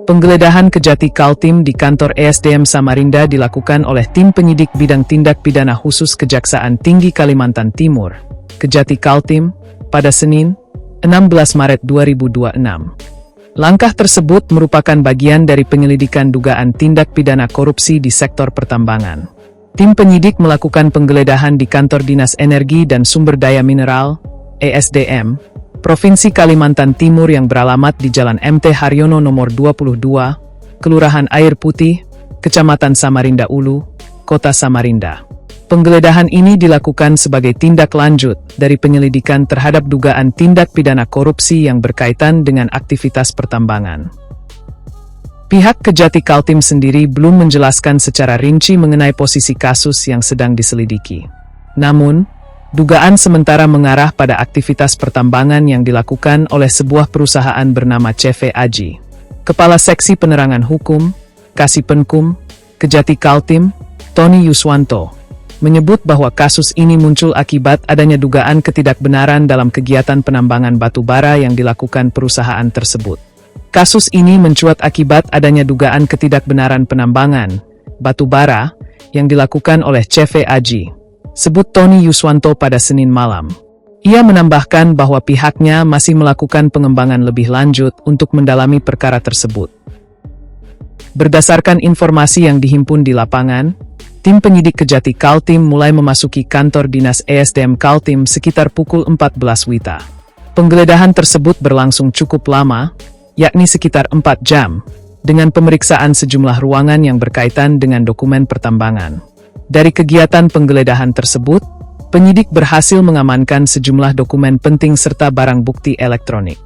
Penggeledahan Kejati Kaltim di kantor ESDM Samarinda dilakukan oleh tim penyidik bidang tindak pidana khusus Kejaksaan Tinggi Kalimantan Timur, Kejati Kaltim, pada Senin, 16 Maret 2026. Langkah tersebut merupakan bagian dari penyelidikan dugaan tindak pidana korupsi di sektor pertambangan. Tim penyidik melakukan penggeledahan di kantor Dinas Energi dan Sumber Daya Mineral, ESDM, Provinsi Kalimantan Timur yang beralamat di Jalan MT Haryono nomor 22, Kelurahan Air Putih, Kecamatan Samarinda Ulu, Kota Samarinda. Penggeledahan ini dilakukan sebagai tindak lanjut dari penyelidikan terhadap dugaan tindak pidana korupsi yang berkaitan dengan aktivitas pertambangan. Pihak Kejati Kaltim sendiri belum menjelaskan secara rinci mengenai posisi kasus yang sedang diselidiki. Namun, dugaan sementara mengarah pada aktivitas pertambangan yang dilakukan oleh sebuah perusahaan bernama CV Aji. Kepala Seksi Penerangan Hukum, Kasipenkum, Kejati Kaltim, Tony Yuswanto, menyebut bahwa kasus ini muncul akibat adanya dugaan ketidakbenaran dalam kegiatan penambangan batu bara yang dilakukan perusahaan tersebut. Kasus ini mencuat akibat adanya dugaan ketidakbenaran penambangan batu bara yang dilakukan oleh CV Aji, sebut Tony Yuswanto pada Senin malam. Ia menambahkan bahwa pihaknya masih melakukan pengembangan lebih lanjut untuk mendalami perkara tersebut. Berdasarkan informasi yang dihimpun di lapangan, tim penyidik Kejati Kaltim mulai memasuki kantor Dinas ESDM Kaltim sekitar pukul 14 WITA. Penggeledahan tersebut berlangsung cukup lama, yakni sekitar 4 jam, dengan pemeriksaan sejumlah ruangan yang berkaitan dengan dokumen pertambangan. Dari kegiatan penggeledahan tersebut, penyidik berhasil mengamankan sejumlah dokumen penting serta barang bukti elektronik.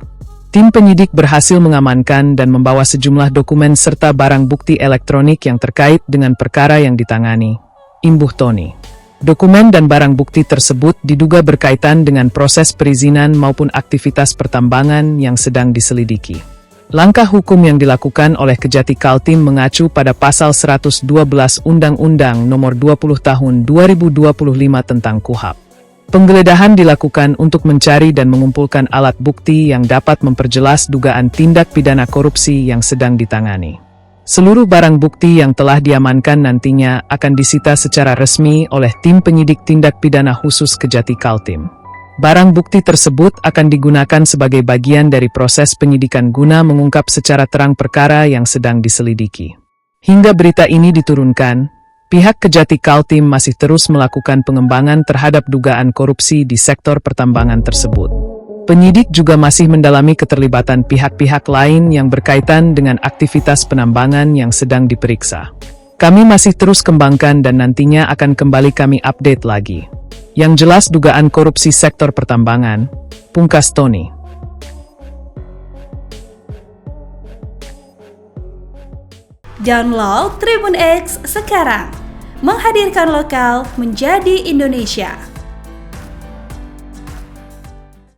Tim penyidik berhasil mengamankan dan membawa sejumlah dokumen serta barang bukti elektronik yang terkait dengan perkara yang ditangani, imbuh Tony. Dokumen dan barang bukti tersebut diduga berkaitan dengan proses perizinan maupun aktivitas pertambangan yang sedang diselidiki. Langkah hukum yang dilakukan oleh Kejati Kaltim mengacu pada Pasal 112 Undang-Undang Nomor 20 Tahun 2025 tentang KUHP. Penggeledahan dilakukan untuk mencari dan mengumpulkan alat bukti yang dapat memperjelas dugaan tindak pidana korupsi yang sedang ditangani. Seluruh barang bukti yang telah diamankan nantinya akan disita secara resmi oleh tim penyidik tindak pidana khusus Kejati Kaltim. Barang bukti tersebut akan digunakan sebagai bagian dari proses penyidikan guna mengungkap secara terang perkara yang sedang diselidiki. Hingga berita ini diturunkan, pihak Kejati Kaltim masih terus melakukan pengembangan terhadap dugaan korupsi di sektor pertambangan tersebut. Penyidik juga masih mendalami keterlibatan pihak-pihak lain yang berkaitan dengan aktivitas penambangan yang sedang diperiksa. Kami masih terus kembangkan dan nantinya akan kembali kami update lagi. Yang jelas dugaan korupsi sektor pertambangan, pungkas Tony. Download Tribun X sekarang, menghadirkan lokal menjadi Indonesia.